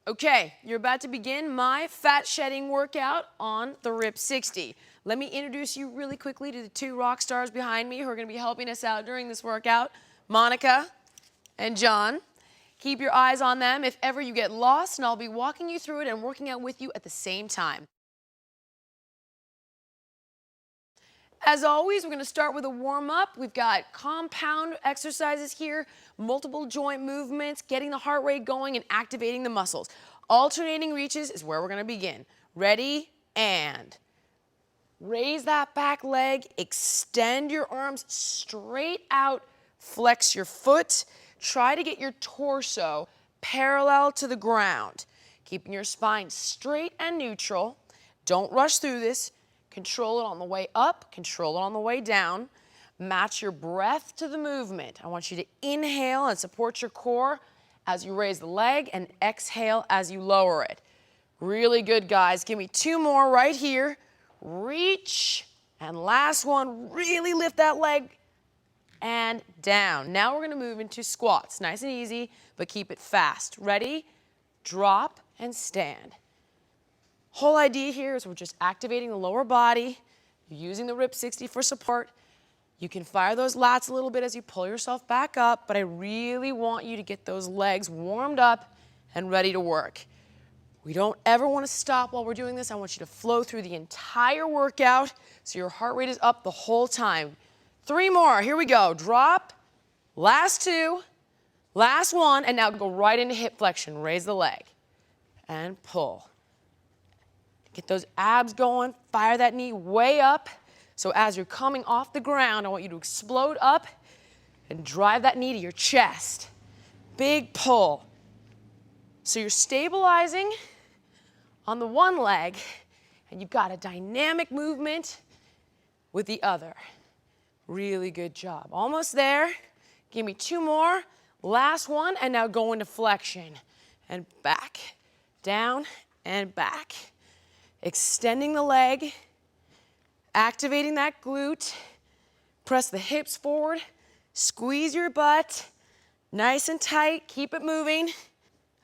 Okay, you're about to begin my fat shedding workout on the RIP 60. Let me introduce you really quickly to the two rock stars behind me who are going to be helping us out during this workout, Monica and John. Keep your eyes on them if ever you get lost, and I'll be walking you through it and working out with you at the same time. As always, we're going to start with a warm-up. We've got compound exercises here, multiple joint movements, getting the heart rate going and activating the muscles. Alternating reaches is where we're going to begin. Ready, and raise that back leg, extend your arms straight out, flex your foot. Try to get your torso parallel to the ground, keeping your spine straight and neutral. Don't rush through this. Control it on the way up, control it on the way down. Match your breath to the movement. I want you to inhale and support your core as you raise the leg, and exhale as you lower it. Really good, guys. Give me two more right here. Reach, and last one, really lift that leg and down. Now we're gonna move into squats. Nice and easy, but keep it fast. Ready? Drop and stand. Whole idea here is we're just activating the lower body. You're using the RIP 60 for support. You can fire those lats a little bit as you pull yourself back up, but I really want you to get those legs warmed up and ready to work. We don't ever want to stop while we're doing this. I want you to flow through the entire workout so your heart rate is up the whole time. Three more. Here we go. Drop. Last two. Last one. And now go right into hip flexion. Raise the leg. And pull. Get those abs going, fire that knee way up. So as you're coming off the ground, I want you to explode up and drive that knee to your chest. Big pull. So you're stabilizing on the one leg, and you've got a dynamic movement with the other. Really good job. Almost there. Give me two more. Last one, and now go into flexion. And back, down, and back. Extending the leg, activating that glute, press the hips forward, squeeze your butt, nice and tight, keep it moving.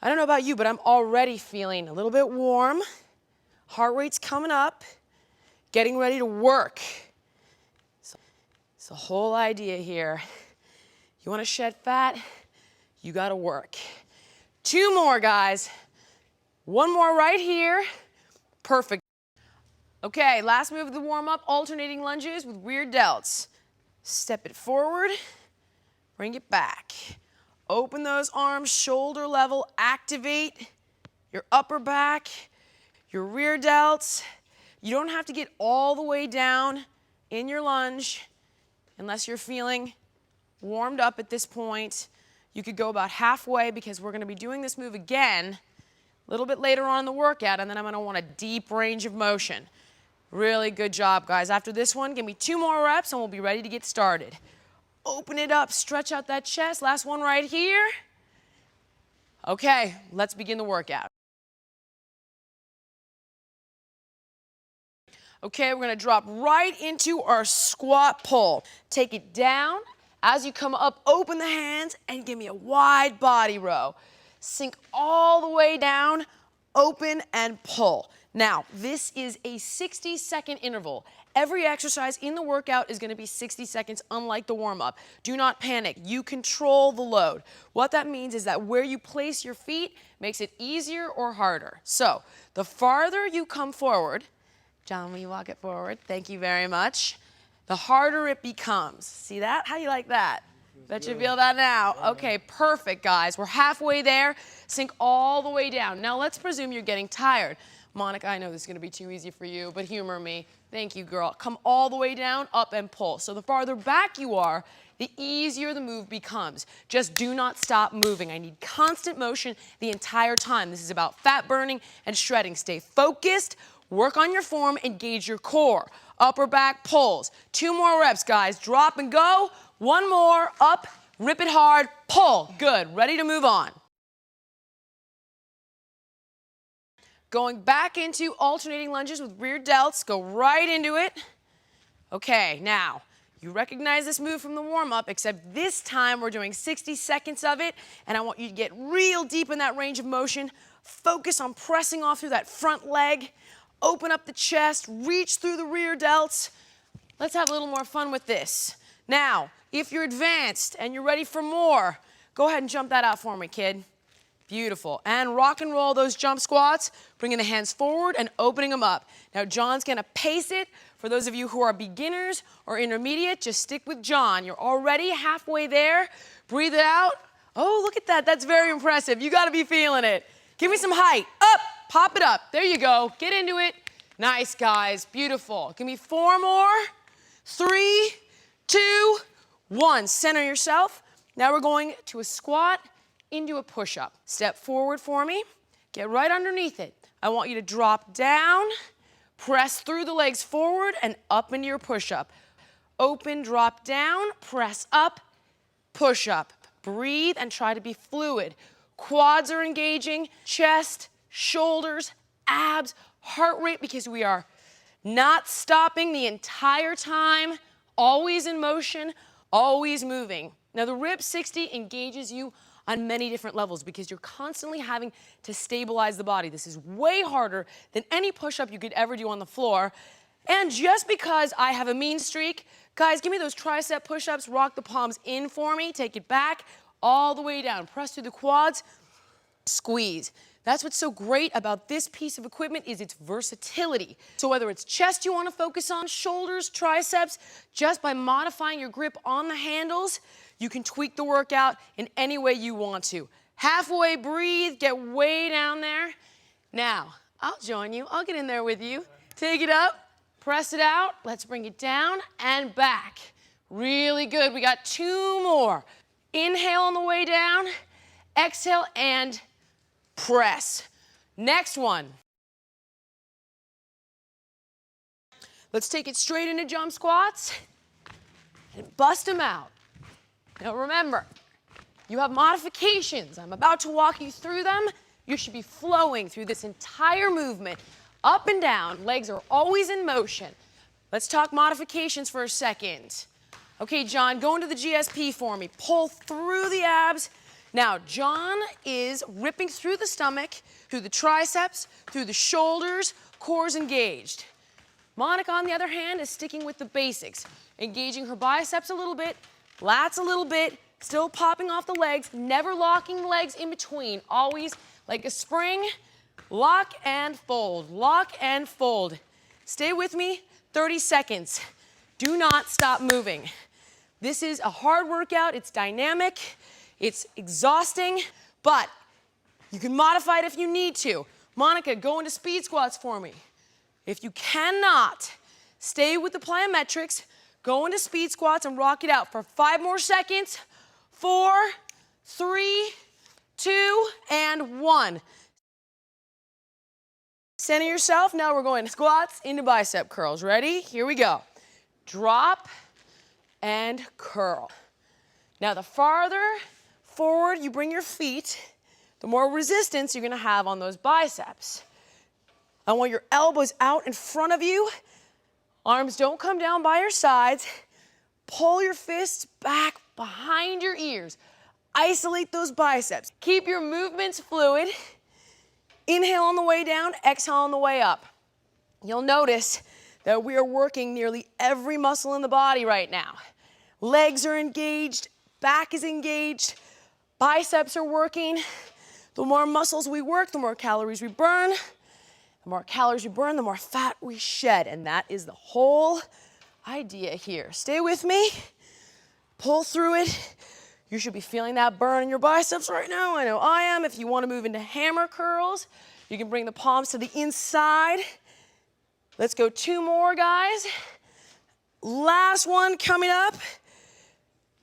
I don't know about you, but I'm already feeling a little bit warm. Heart rate's coming up, getting ready to work. So it's the whole idea here. You want to shed fat, you got to work. Two more, guys. One more right here. Perfect. Okay, last move of the warm-up, alternating lunges with rear delts. Step it forward, bring it back. Open those arms, shoulder level, activate your upper back, your rear delts. You don't have to get all the way down in your lunge unless you're feeling warmed up at this point. You could go about halfway because we're going to be doing this move again a little bit later on in the workout, and then I'm going to want a deep range of motion. Really good job, guys. After this one, give me two more reps, and we'll be ready to get started. Open it up, stretch out that chest. Last one right here. Okay, let's begin the workout. Okay, we're going to drop right into our squat pull. Take it down. As you come up, open the hands, and give me a wide body row. Sink all the way down, open and pull. Now, this is a 60-second interval. Every exercise in the workout is going to be 60 seconds, unlike the warm-up. Do not panic. You control the load. What that means is that where you place your feet makes it easier or harder. So, the farther you come forward, John, will you walk it forward? Thank you very much. The harder it becomes. See that? How do you like that? Bet you feel that now. Okay, perfect, guys. We're halfway there. Sink all the way down. Now, let's presume you're getting tired. Monica, I know this is going to be too easy for you, but humor me. Thank you, girl. Come all the way down, up, and pull. So the farther back you are, the easier the move becomes. Just do not stop moving. I need constant motion the entire time. This is about fat burning and shredding. Stay focused. Work on your form. Engage your core. Upper back pulls. Two more reps, guys. Drop and go. One more, up, rip it hard, pull. Good, ready to move on. Going back into alternating lunges with rear delts, go right into it. Okay, now, You recognize this move from the warm-up, except this time we're doing 60 seconds of it, and I want you to get real deep in that range of motion. Focus on pressing off through that front leg. Open up the chest, reach through the rear delts. Let's have a little more fun with this. Now, if you're advanced and you're ready for more, go ahead and jump that out for me, kid. Beautiful. And rock and roll those jump squats, bringing the hands forward and opening them up. Now, John's gonna pace it. For those of you who are beginners or intermediate, just stick with John. You're already halfway there. Breathe it out. Oh, look at that. That's very impressive. You gotta be feeling it. Give me some height. Up, pop it up. There you go. Get into it. Nice, guys. Beautiful. Give me 4 more. 3, 2, 1. Center yourself. Now we're going to a squat into a push-up. Step forward for me. Get right underneath it. I want you to drop down, press through the legs forward and up into your push-up. Open, drop down, press up, push up. Breathe and try to be fluid. Quads are engaging, chest, shoulders, abs, heart rate, because we are not stopping the entire time, always in motion, always moving. Now the rib 60 engages you on many different levels because you're constantly having to stabilize the body. This is way harder than any push-up you could ever do on the floor. And just because I have a mean streak, guys, give me those tricep push-ups, rock the palms in for me, take it back, all the way down. Press through the quads, squeeze. That's what's so great about this piece of equipment is its versatility. So whether it's chest you want to focus on, shoulders, triceps, just by modifying your grip on the handles, you can tweak the workout in any way you want to. Halfway breathe, get way down there. Now, I'll join you. I'll get in there with you. Take it up, press it out. Let's bring it down and back. Really good. We got 2 more. Inhale on the way down, exhale and press. Next one. Let's take it straight into jump squats and bust them out. Now remember, you have modifications. I'm about to walk you through them. You should be flowing through this entire movement, up and down. Legs are always in motion. Let's talk modifications for a second. Okay, John, go into the GSP for me. Pull through the abs. Now, John is ripping through the stomach, through the triceps, through the shoulders, core's engaged. Monica, on the other hand, is sticking with the basics, engaging her biceps a little bit, lats a little bit, still popping off the legs, never locking the legs in between, always like a spring, lock and fold, lock and fold. Stay with me, 30 seconds. Do not stop moving. This is a hard workout, it's dynamic, it's exhausting, but you can modify it if you need to. Monica, go into speed squats for me. If you cannot, stay with the plyometrics, go into speed squats and rock it out for 5 more seconds. 4, 3, 2, and 1. Center yourself. Now we're going squats into bicep curls. Ready? Here we go. Drop and curl. Now the farther forward you bring your feet, the more resistance you're going to have on those biceps. I want your elbows out in front of you. Arms don't come down by your sides. Pull your fists back behind your ears. Isolate those biceps. Keep your movements fluid. Inhale on the way down, exhale on the way up. You'll notice that we are working nearly every muscle in the body right now. Legs are engaged, back is engaged, biceps are working. The more muscles we work, the more calories we burn. The more calories we burn, the more fat we shed. And that is the whole idea here. Stay with me. Pull through it. You should be feeling that burn in your biceps right now. I know I am. If you want to move into hammer curls, you can bring the palms to the inside. Let's go 2 more, guys. Last one coming up.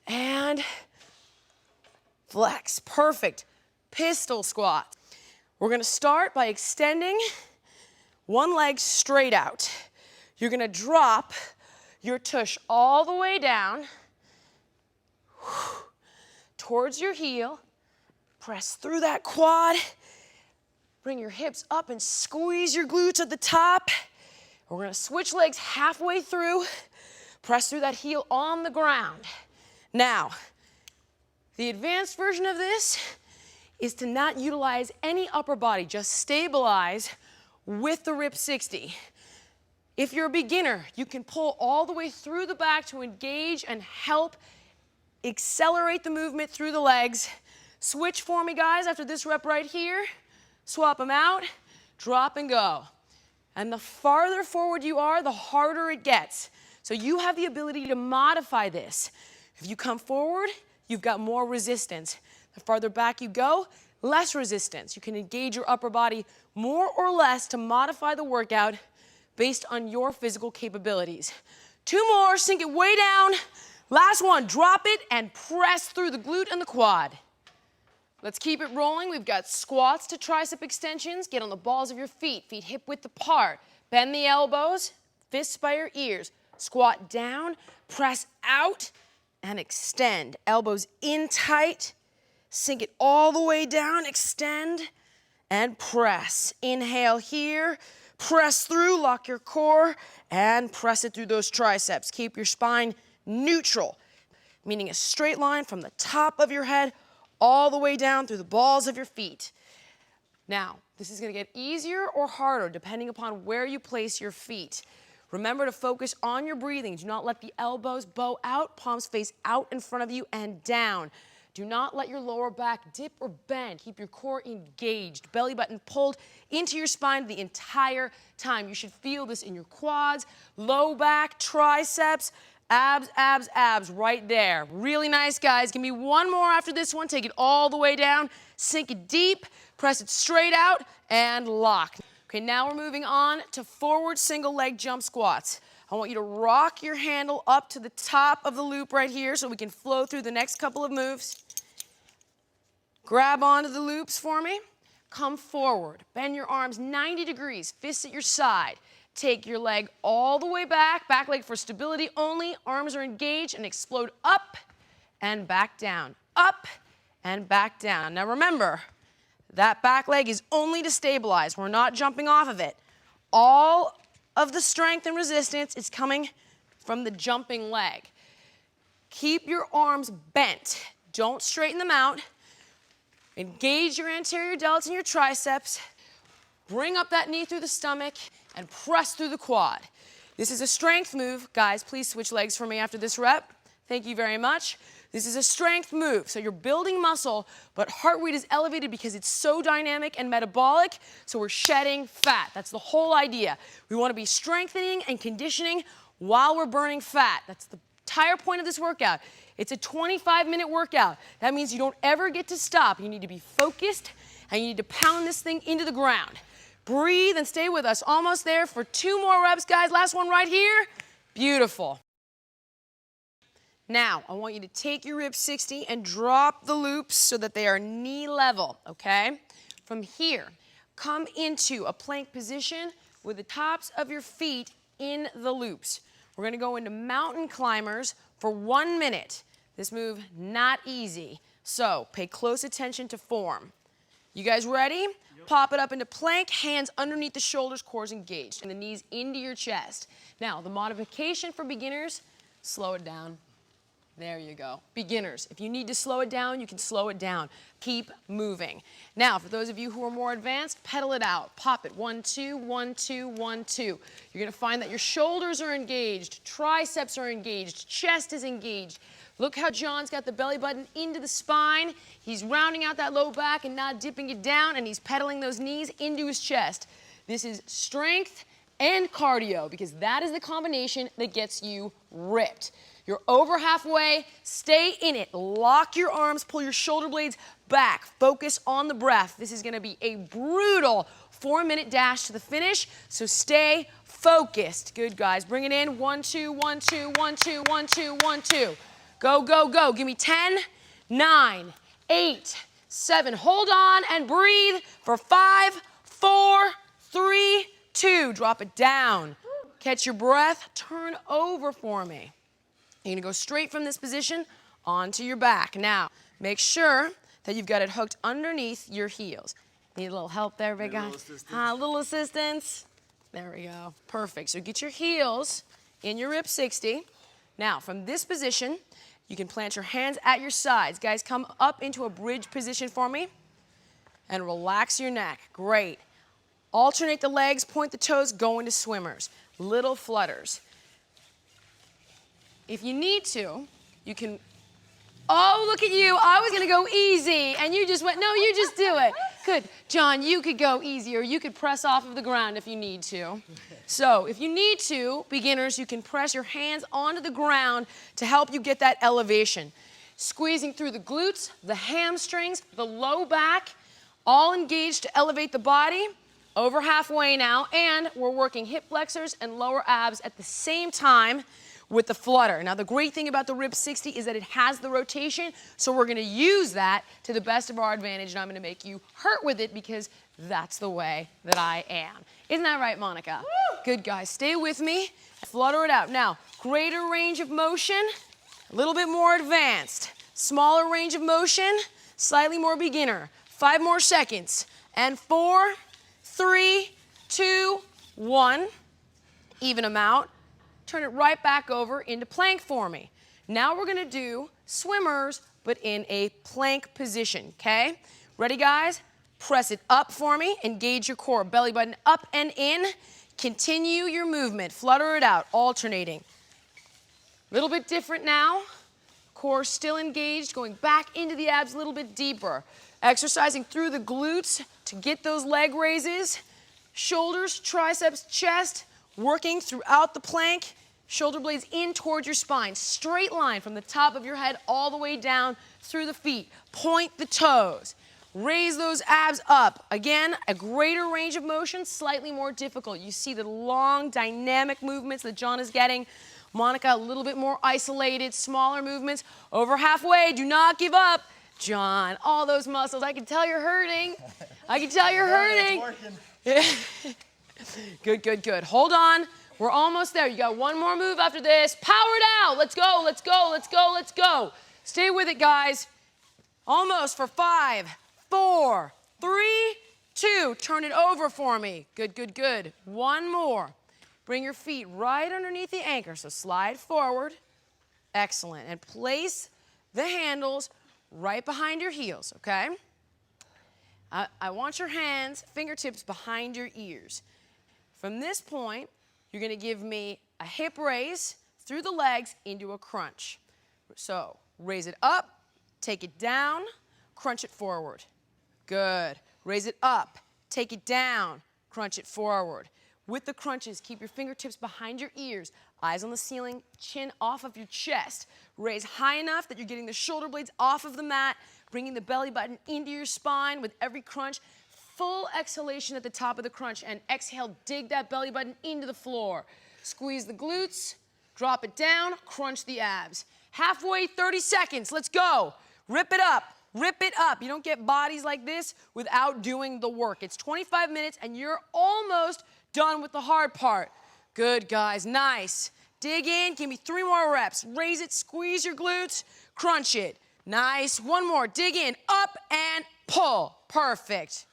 And flex. Perfect. Pistol squat. We're going to start by extending one leg straight out. You're going to drop your tush all the way down towards your heel. Press through that quad. Bring your hips up and squeeze your glutes at the top. We're going to switch legs halfway through. Press through that heel on the ground. Now, the advanced version of this is to not utilize any upper body, just stabilize with the rip 60. If you're a beginner, you can pull all the way through the back to engage and help accelerate the movement through the legs. Switch for me, guys, after this rep right here. Swap them out, drop and go. And the farther forward you are, the harder it gets. So you have the ability to modify this. If you come forward, you've got more resistance. The farther back you go, less resistance. You can engage your upper body more or less to modify the workout based on your physical capabilities. 2 more, sink it way down. Last one, drop it and press through the glute and the quad. Let's keep it rolling. We've got squats to tricep extensions. Get on the balls of your feet, feet hip width apart. Bend the elbows, fists by your ears. Squat down, press out, and extend. Elbows in tight. Sink it all the way down, extend, and press. Inhale here, press through, lock your core, and press it through those triceps. Keep your spine neutral, meaning a straight line from the top of your head all the way down through the balls of your feet. Now, this is going to get easier or harder depending upon where you place your feet. Remember to focus on your breathing. Do not let the elbows bow out, palms face out in front of you and down. Do not let your lower back dip or bend. Keep your core engaged, belly button pulled into your spine the entire time. You should feel this in your quads, low back, triceps, abs, abs, abs right there. Really nice, guys. Give me one more after this one. Take it all the way down. Sink it deep. Press it straight out and lock. Okay, now we're moving on to forward single leg jump squats. I want you to rock your handle up to the top of the loop right here so we can flow through the next couple of moves. Grab onto the loops for me. Come forward. Bend your arms 90 degrees, fists at your side. Take your leg all the way back leg for stability only. Arms are engaged and explode up and back down. Up and back down. Now remember, that back leg is only to stabilize. We're not jumping off of it. All of the strength and resistance is coming from the jumping leg. Keep your arms bent. Don't straighten them out. Engage your anterior delts and your triceps. Bring up that knee through the stomach and press through the quad. This is a strength move. Guys, please switch legs for me after this rep. Thank you very much. This is a strength move. So you're building muscle, but heart rate is elevated because it's so dynamic and metabolic, so we're shedding fat. That's the whole idea. We want to be strengthening and conditioning while we're burning fat. That's the entire point of this workout. It's a 25-minute workout. That means you don't ever get to stop. You need to be focused, and you need to pound this thing into the ground. Breathe and stay with us. Almost there for 2 more reps, guys. Last one right here. Beautiful. Now, I want you to take your rib 60 and drop the loops so that they are knee level, okay? From here, come into a plank position with the tops of your feet in the loops. We're going to go into mountain climbers for 1 minute. This move, not easy. So, pay close attention to form. You guys ready? Yep. Pop it up into plank, hands underneath the shoulders, cores engaged, and the knees into your chest. Now, the modification for beginners, slow it down. There you go. Beginners. If you need to slow it down, you can slow it down. Keep moving. Now, for those of you who are more advanced, pedal it out. Pop it. 1, 2, 1, 2, 1, 2. You're going to find that your shoulders are engaged, triceps are engaged, chest is engaged. Look how John's got the belly button into the spine. He's rounding out that low back and not dipping it down, and he's pedaling those knees into his chest. This is strength and cardio because that is the combination that gets you ripped. You're over halfway, stay in it. Lock your arms, pull your shoulder blades back. Focus on the breath. This is gonna be a brutal 4-minute dash to the finish, so stay focused. Good, guys. Bring it in. 1, 2, 1, 2, 1, 2, 1, 2, 1, 2. Go, go, go. Give me 10, 9, 8, 7. Hold on and breathe for 5, 4, 3, 2. Drop it down. Catch your breath. Turn over for me. You're going to go straight from this position onto your back. Now, make sure that you've got it hooked underneath your heels. Need a little help there, big guy? A little assistance. There we go. Perfect. So get your heels in your rib 60. Now, from this position, you can plant your hands at your sides. Guys, come up into a bridge position for me and relax your neck. Great. Alternate the legs, point the toes, go into swimmers. Little flutters. If you need to, you can, oh, look at you. I was going to go easy, and you just went, no, you just do it. Good. John, you could go easy, or you could press off of the ground if you need to. So if you need to, beginners, you can press your hands onto the ground to help you get that elevation. Squeezing through the glutes, the hamstrings, the low back, all engaged to elevate the body. Over halfway now, and we're working hip flexors and lower abs at the same time with the flutter. Now, the great thing about the Rib 60 is that it has the rotation, so we're going to use that to the best of our advantage, and I'm going to make you hurt with it because that's the way that I am. Isn't that right, Monica? Woo! Good, guys. Stay with me. Flutter it out. Now, greater range of motion, a little bit more advanced. Smaller range of motion, slightly more beginner. 5 more seconds. And 4, 3, 2, 1. Even them out. Turn it right back over into plank for me. Now we're going to do swimmers, but in a plank position, okay? Ready, guys? Press it up for me. Engage your core. Belly button up and in. Continue your movement. Flutter it out, alternating. A little bit different now. Core still engaged, going back into the abs a little bit deeper. Exercising through the glutes to get those leg raises. Shoulders, triceps, chest, working throughout the plank. Shoulder blades in towards your spine. Straight line from the top of your head all the way down through the feet. Point the toes. Raise those abs up. Again, a greater range of motion, slightly more difficult. You see the long dynamic movements that John is getting. Monica, a little bit more isolated, smaller movements. Over halfway, do not give up. John, all those muscles, I can tell you're hurting. I can tell you're hurting. Good, good, good. Hold on. We're almost there. You got one more move after this. Power it out. Let's go, let's go, let's go, let's go. Stay with it, guys. Almost for 5, 4, 3, 2. Turn it over for me. Good, good, good. One more. Bring your feet right underneath the anchor. So slide forward. Excellent. And place the handles right behind your heels, okay? I want your hands, fingertips behind your ears. From this point, you're going to give me a hip raise through the legs into a crunch. So raise it up, take it down, crunch it forward. Good. Raise it up, take it down, crunch it forward. With the crunches, keep your fingertips behind your ears, eyes on the ceiling, chin off of your chest. Raise high enough that you're getting the shoulder blades off of the mat, bringing the belly button into your spine with every crunch. Full exhalation at the top of the crunch, and exhale, dig that belly button into the floor. Squeeze the glutes, drop it down, crunch the abs. Halfway, 30 seconds, let's go. Rip it up, rip it up. You don't get bodies like this without doing the work. It's 25 minutes, and you're almost done with the hard part. Good, guys, nice. Dig in, give me 3 more reps. Raise it, squeeze your glutes, crunch it. Nice, one more, dig in, up and pull. Perfect.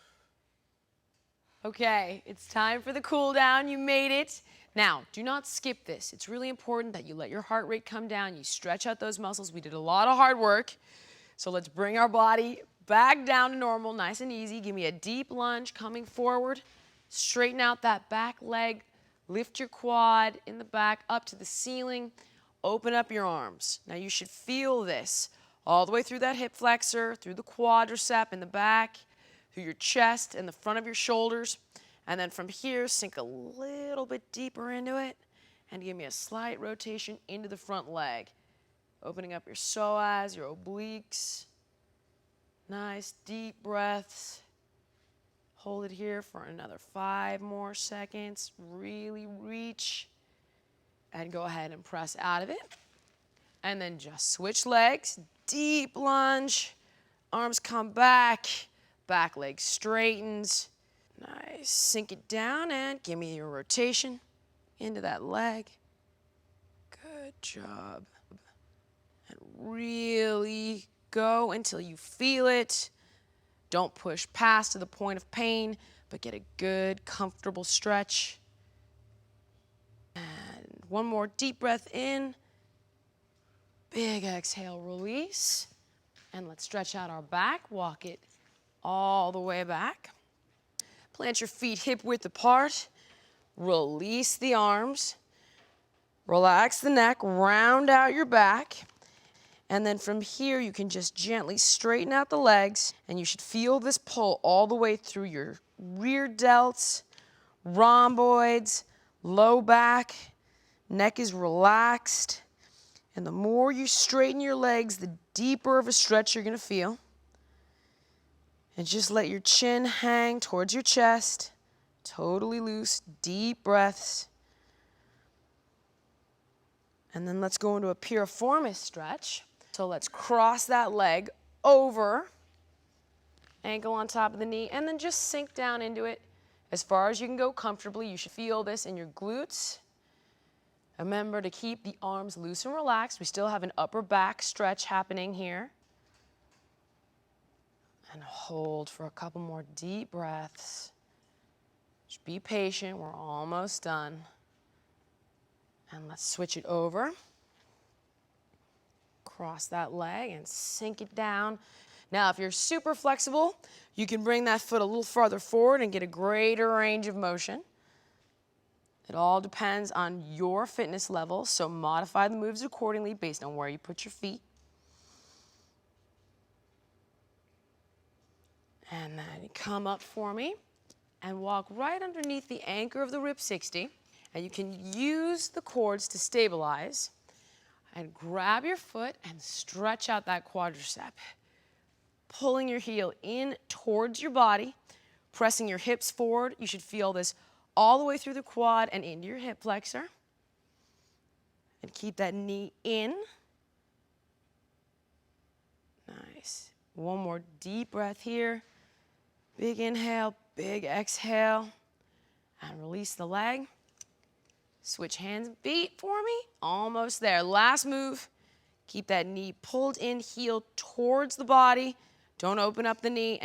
Okay, it's time for the cool down. You made it. Now, do not skip this. It's really important that you let your heart rate come down. You stretch out those muscles. We did a lot of hard work. So let's bring our body back down to normal, nice and easy. Give me a deep lunge coming forward. Straighten out that back leg. Lift your quad in the back up to the ceiling. Open up your arms. Now you should feel this all the way through that hip flexor, through the quadricep in the back, through your chest and the front of your shoulders. And then from here, sink a little bit deeper into it and give me a slight rotation into the front leg. Opening up your psoas, your obliques. Nice deep breaths. Hold it here for another 5 more seconds. Really reach and go ahead and press out of it. And then just switch legs. Deep lunge. Arms come back. Back leg straightens. Nice. Sink it down and give me your rotation into that leg. Good job. And really go until you feel it. Don't push past to the point of pain, but get a good, comfortable stretch. And one more deep breath in Big exhale, release. And let's stretch out our back. Walk it all the way back. Plant your feet hip width apart. Release the arms. Relax the neck, round out your back. And then from here, you can just gently straighten out the legs, and you should feel this pull all the way through your rear delts, rhomboids, low back. Neck is relaxed. And the more you straighten your legs, the deeper of a stretch you're going to feel. And just let your chin hang towards your chest. Totally loose, deep breaths. And then let's go into a piriformis stretch. So let's cross that leg over, ankle on top of the knee, and then just sink down into it as far as you can go comfortably. You should feel this in your glutes. Remember to keep the arms loose and relaxed. We still have an upper back stretch happening here. And hold for a couple more deep breaths. Just be patient, we're almost done. And let's switch it over. Cross that leg and sink it down. Now, if you're super flexible, you can bring that foot a little farther forward and get a greater range of motion. It all depends on your fitness level, so modify the moves accordingly based on where you put your feet. And then you come up for me and walk right underneath the anchor of the rib 60. And you can use the cords to stabilize. And grab your foot and stretch out that quadricep. Pulling your heel in towards your body, pressing your hips forward. You should feel this all the way through the quad and into your hip flexor. And keep that knee in. Nice. One more deep breath here. Big inhale, big exhale. And release the leg. Switch hands and feet for me. Almost there. Last move. Keep that knee pulled in, heel towards the body. Don't open up the knee. And